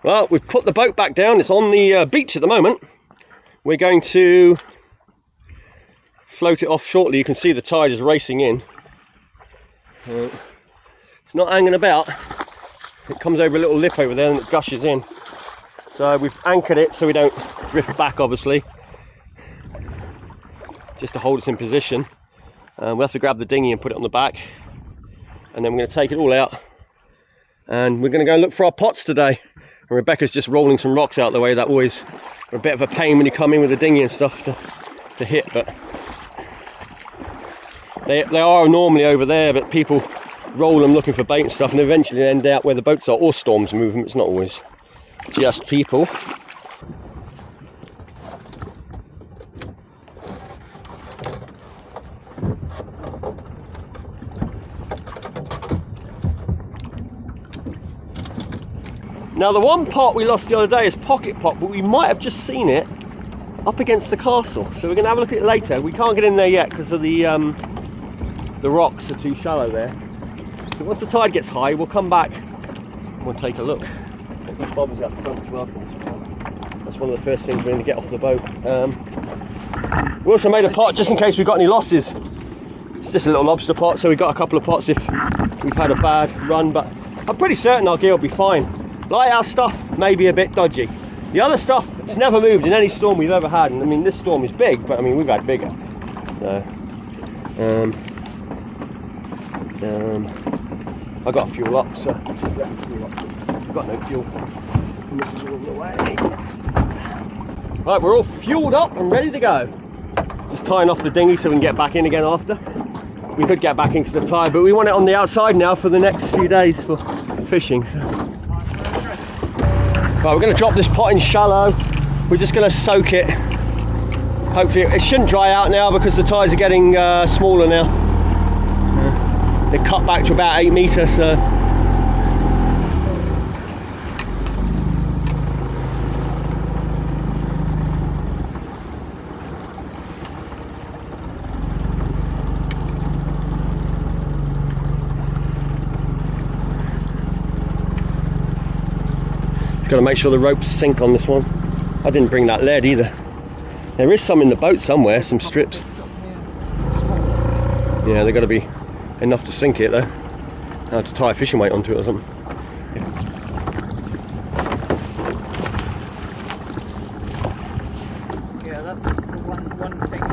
Well, we've put the boat back down. It's on the beach at the moment. We're going to float it off shortly. You can see the tide is racing in. It's not hanging about. It comes over a little lip over there and it gushes in. So we've anchored it so we don't drift back, obviously, just to hold us in position. We'll have to grab the dinghy and put it on the back, and then we're going to take it all out and we're going to go and look for our pots today. And Rebecca's just rolling some rocks out the way. That always a bit of a pain when you come in with a dinghy and stuff to hit, but they are normally over there, but people roll them looking for bait and stuff, and eventually they end out where the boats are, or storms move them. It's not always just people. Now the one pot we lost the other day is pocket pot, but we might have just seen it up against the castle, so we're going to have a look at it later. We can't get in there yet because of the rocks are too shallow there. So once the tide gets high, we'll come back and we'll take a look. Get these bubbles out the front as well. That's one of the first things we're going to get off the boat. We also made a pot just in case we've got any losses. It's just a little lobster pot, so we've got a couple of pots if we've had a bad run, but I'm pretty certain our gear will be fine. Lighthouse stuff may be a bit dodgy. The other stuff, it's never moved in any storm we've ever had, and I mean this storm is big, but I mean we've had bigger. So I got fuel up, so I've got no fuel. Right, we're all fueled up and ready to go. Just tying off the dinghy so we can get back in again after. We could get back into the tide, but we want it on the outside now for the next few days for fishing. So. Right, we're going to drop this pot in shallow. We're just going to soak it. Hopefully it shouldn't dry out now because the tides are getting smaller now. They cut back to about 8 meters, so got to make sure the ropes sink on this one. I didn't bring that lead either. There is some in the boat somewhere, some strips. Yeah, they've got to be enough to sink it though. I have to tie a fishing weight onto it or something. Yeah, that's the one thing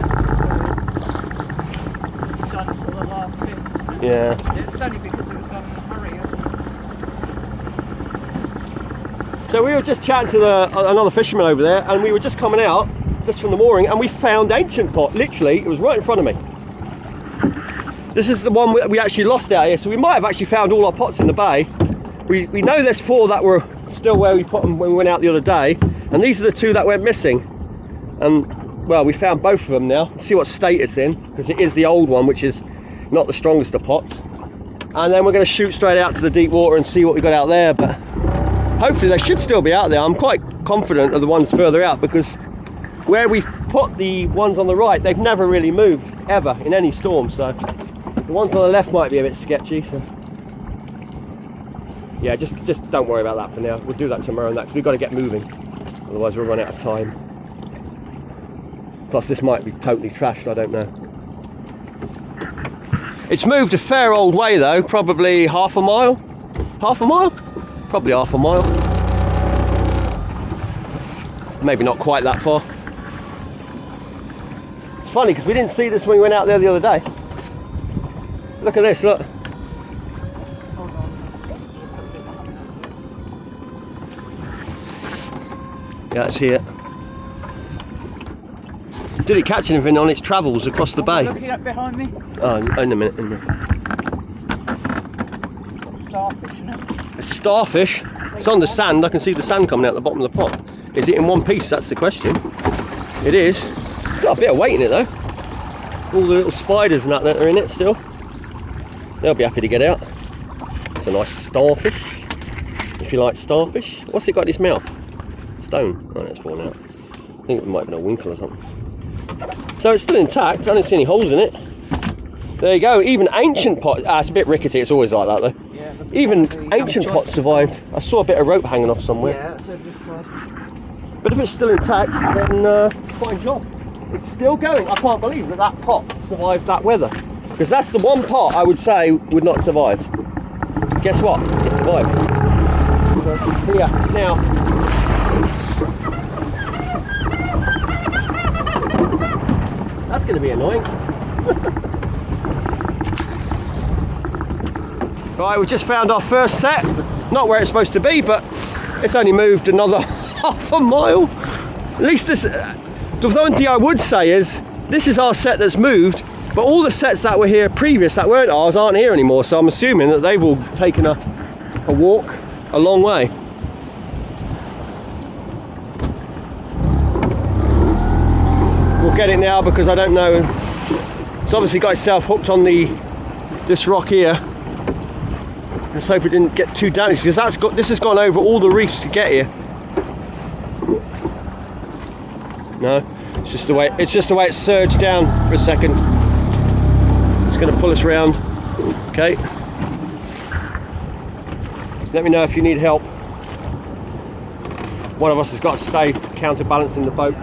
that's done for the last bit. Yeah. It's only because it was done in a hurry. So we were just chatting to another fisherman over there, and we were just coming out just from the mooring, and we found ancient pot. Literally, it was right in front of me. This is the one we actually lost out here, so we might have actually found all our pots in the bay. We know there's 4 that were still where we put them when we went out the other day, and these are the 2 that went missing. And well, we found both of them now. Let's see what state it's in, because it is the old one, which is not the strongest of pots. And then we're going to shoot straight out to the deep water and see what we got out there, but hopefully they should still be out there. I'm quite confident of the ones further out, because where we've put the ones on the right, they've never really moved ever in any storm. So the ones on the left might be a bit sketchy. So yeah, just don't worry about that for now. We'll do that tomorrow and that, because we've got to get moving, otherwise we'll run out of time. Plus this might be totally trashed, I don't know. It's moved a fair old way though, probably half a mile. Probably half a mile. Maybe not quite that far. It's funny because we didn't see this when we went out there the other day. Look at this, look. Hold on. Yeah, it's here. Did it catch anything on its travels across the bay? Looking up behind me. Oh, in a minute. Starfish, isn't it? A starfish? It's on the sand. I can see the sand coming out the bottom of the pot. Is it in one piece? That's the question. It is. It's got a bit of weight in it though. All the little spiders and that are in it still. They'll be happy to get out. It's a nice starfish, if you like starfish. What's it got in its mouth? Stone. Oh, that's fallen out. I think it might have been a winkle or something. So it's still intact. I don't see any holes in it. There you go. Even ancient pot. Ah, it's a bit rickety. It's always like that though. Yeah, look Even The ancient joint pots is survived. I saw a bit of rope hanging off somewhere. Yeah, it's over this side. But if it's still intact, then fine job. It's still going. I can't believe that that pot survived that weather. Because that's the one pot I would say would not survive. Guess what? It survived. So here, now. That's going to be annoying. Right, we've just found our first set. Not where it's supposed to be, but it's only moved another half a mile. At least this, the one thing I would say is, this is our set that's moved, but all the sets that were here previous that weren't ours aren't here anymore, so I'm assuming that they've all taken a walk a long way. We'll get it now because I don't know. It's obviously got itself hooked on this rock here. Let's hope it didn't get too damaged, because this has gone over all the reefs to get here. No, it's just the way it surged down for a second. It's going to pull us round. Okay. Let me know if you need help. One of us has got to stay counterbalancing the boat.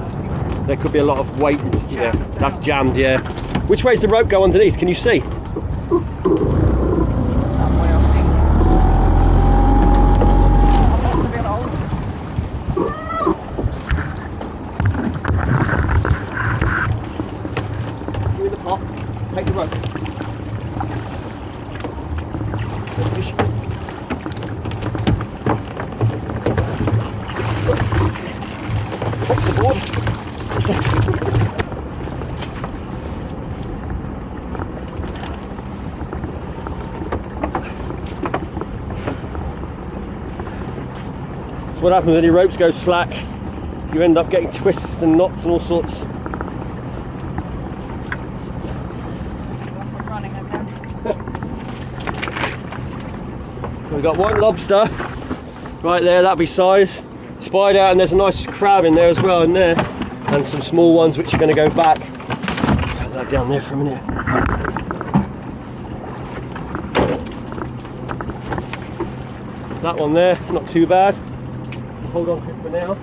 There could be a lot of weight. Yeah, that's jammed. Yeah. Which way's the rope go underneath? Can you see? Take the rope. Hook the board. That's what happens when your ropes go slack. You end up getting twists and knots and all sorts. We've got one lobster right there, that'll be size. Spied out, and there's a nice crab in there as well, in there. And some small ones which are going to go back. Put that down there for a minute. That one there, not too bad. Hold on to it for now.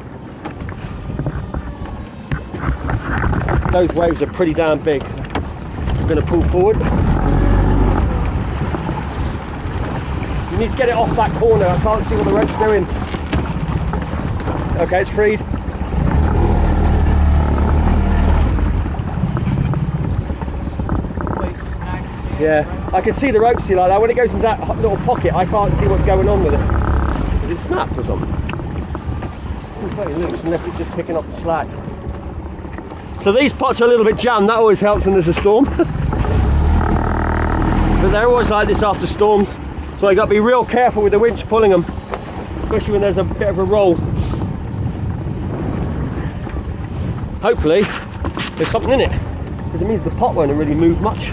Those waves are pretty damn big, so I'm going to pull forward. You need to get it off that corner. I can't see what the rope's doing. Okay, it's freed. Yeah, I can see the rope see like that. When it goes into that little pocket, I can't see what's going on with it. Is it snapped or something? It's pretty loose unless it's just picking up the slack. So these pots are a little bit jammed. That always helps when there's a storm. But they're always like this after storms. So I got to be real careful with the winch pulling them, especially when there's a bit of a roll. Hopefully there's something in it, because it means the pot won't really move much.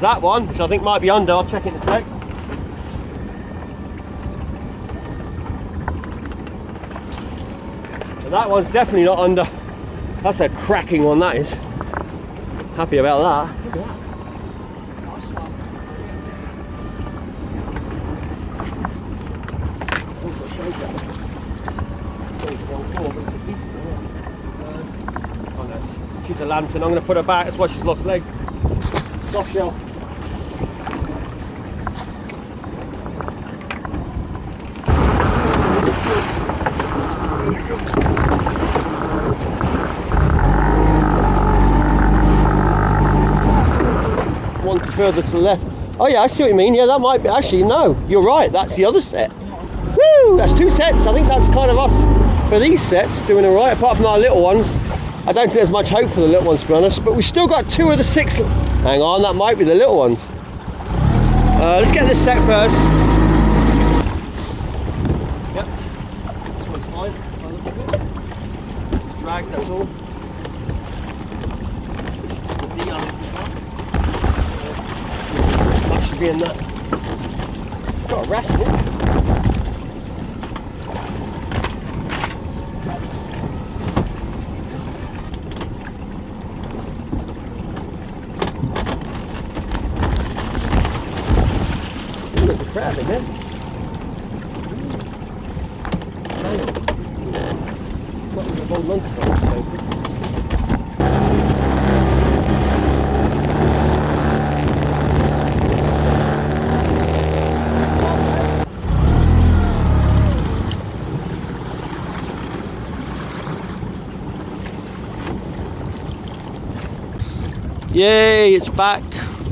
There's that one, which I think might be under. I'll check it in a sec. And that one's definitely not under. That's a cracking one, that is. Happy about that. Look at that. Nice one. Oh no, she's a lantern. I'm going to put her back. That's why she's lost legs. Soft shell. One further to the left. Oh yeah, I see what you mean. Yeah, that might be. Actually, no, you're right. That's the other set. Woo! That's two sets. I think that's kind of us for these sets doing all right. Apart from our little ones, I don't think there's much hope for the little ones, to be honest. But we've still got 2 of the 6. Hang on, that might be the little ones. Let's get this set first. drag, that's all. The that should be in that. Got a wrestle. There's a crab in there. What was the whole lunchtime? Yay, it's back.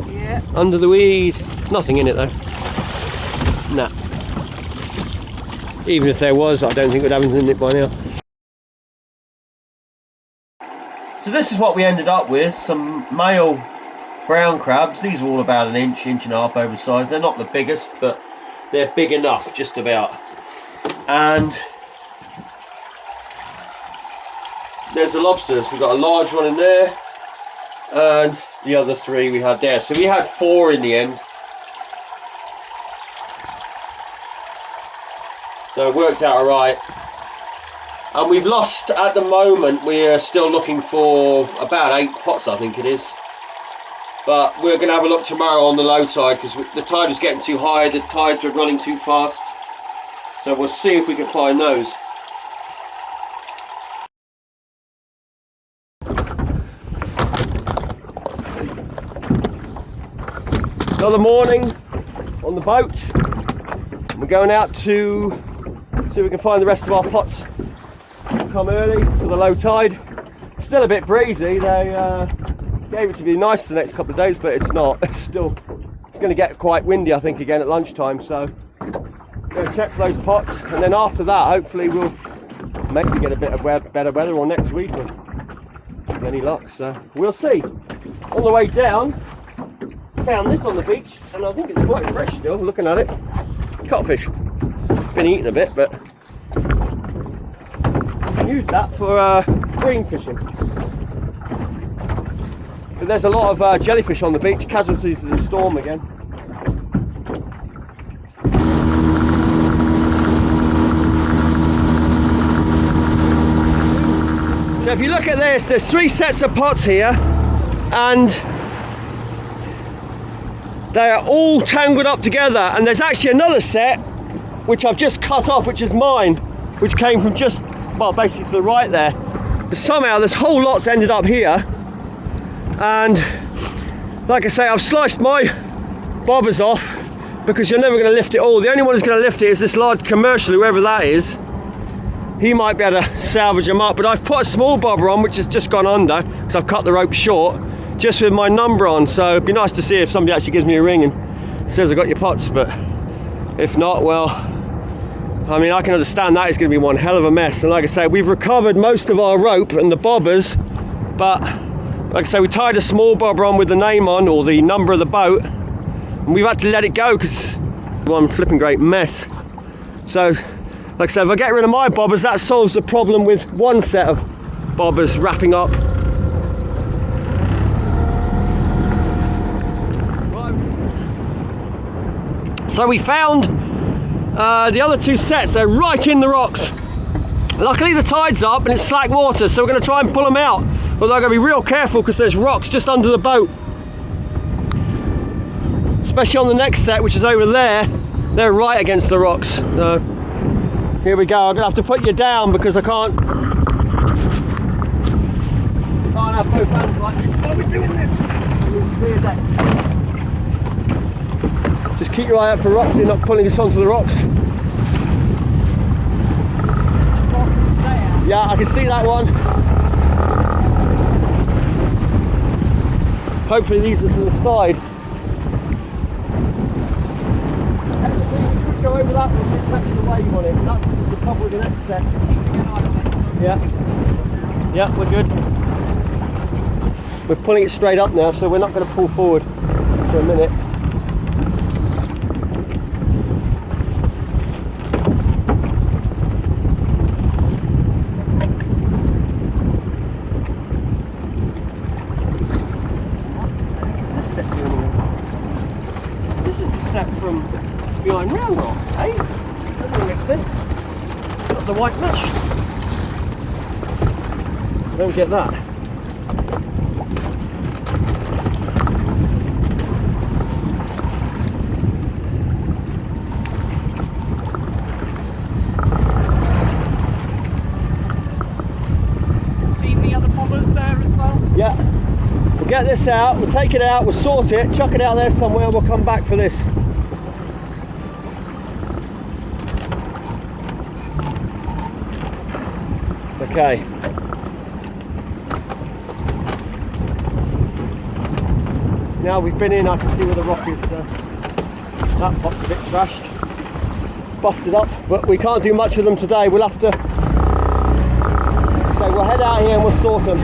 Yeah. Under the weed. Nothing in it though. Nah. Even if there was, I don't think we'd have anything in it by now. So this is what we ended up with. Some male brown crabs. These are all about an inch, inch and a half oversized. They're not the biggest, but they're big enough, just about. And there's the lobsters. We've got a large one in there. And the other 3 we had there. So we had 4 in the end. So it worked out alright. And we've lost, at the moment, we're still looking for about 8 pots, I think it is. But we're going to have a look tomorrow on the low tide, because the tide was getting too high, the tides were running too fast. So we'll see if we can find those. Another morning on the boat. We're going out to see if we can find the rest of our pots. Come early for the low tide. It's still a bit breezy. They gave it to be nice the next couple of days, but it's not. It's going to get quite windy, I think, again at lunchtime. So we're going to check for those pots, and then after that, hopefully we'll maybe get a bit of better weather or next week, with any luck. So we'll see. On the way down, found this on the beach, and I think it's quite fresh still, looking at it. Codfish. Been eaten a bit, but you can use that for bream fishing. But there's a lot of jellyfish on the beach, casualties of the storm again. So if you look at this, there's 3 sets of pots here, and they are all tangled up together, and there's actually another set which I've just cut off, which is mine, which came from just, well, basically to the right there. But somehow this whole lot's ended up here, and like I say, I've sliced my bobbers off because you're never going to lift it all. The only one who's going to lift it is this large commercial, whoever that is. He might be able to salvage them up, but I've put a small bobber on which has just gone under because I've cut the rope short, just with my number on. So it'd be nice to see if somebody actually gives me a ring and says I got your pots, but if not, well, I mean, I can understand that is going to be one hell of a mess. And like I say, we've recovered most of our rope and the bobbers, but like I say, we tied a small bobber on with the name on, or the number of the boat, and we've had to let it go because one flipping great mess. So like I said, if I get rid of my bobbers, that solves the problem with one set of bobbers wrapping up. So we found the other 2 sets. They're right in the rocks. Luckily the tide's up and it's slack water, so we're going to try and pull them out. Although I've got to be real careful because there's rocks just under the boat. Especially on the next set, which is over there. They're right against the rocks. So here we go. I'm going to have to put you down because I can't have both hands like this while we're doing this. Clear decks. Just keep your eye out for rocks, so you're not pulling us onto the rocks. Yeah, I can see that one. Hopefully these are to the side. Go over that one, just catch the wave on it. That's the problem with the next set. Yeah. Yeah, we're good. We're pulling it straight up now, so we're not going to pull forward for a minute. set from behind round rock, eh? That doesn't make sense. Got the white mesh. Don't get that. Seen the other bobbers there as well? Yeah. We'll get this out, we'll take it out, we'll sort it, chuck it out there somewhere, and we'll come back for this. Okay. Now we've been in, I can see where the rock is. That pot's a bit trashed, busted up, but we can't do much with them today. We'll have to. So we'll head out here and we'll sort them.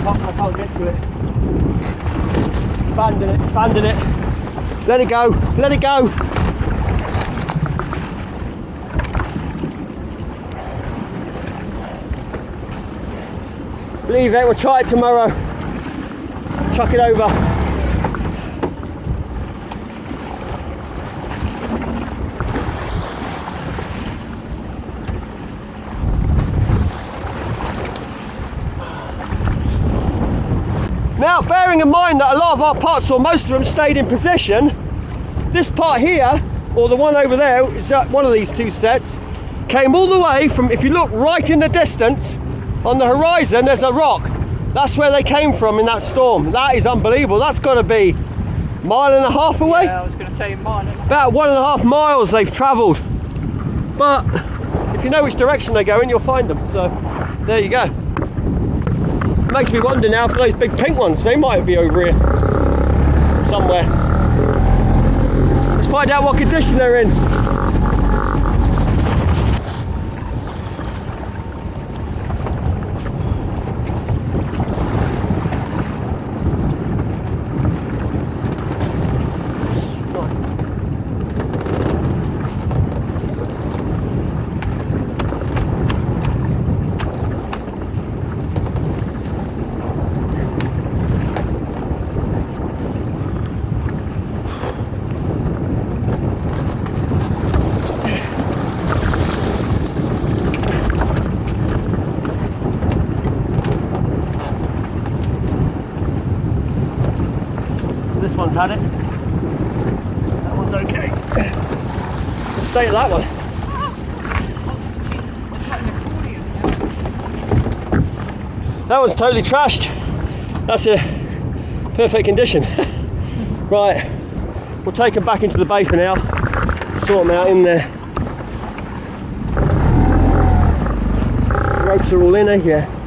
I can't get to it. Abandon it. Let it go, let it go. Leave it, we'll try it tomorrow. Chuck it over. Now, bearing in mind that a lot of our pots, or most of them, stayed in position, this pot here, or the one over there, is one of these two sets, came all the way from, if you look right in the distance, on the horizon, there's a rock. That's where they came from in that storm. That is unbelievable. That's got to be a mile and a half away. Yeah, I was going to tell you mile. About 1.5 miles they've travelled. But if you know which direction they go in, you'll find them. So there you go. Makes me wonder now for those big pink ones, they might be over here somewhere. Let's find out what condition they're in. This one's had it. That one's okay. Let's stay at that one. That one's totally trashed. That's a perfect condition. Right, we'll take them back into the bay for now. Sort them out in there. The ropes are all in, eh? Yeah.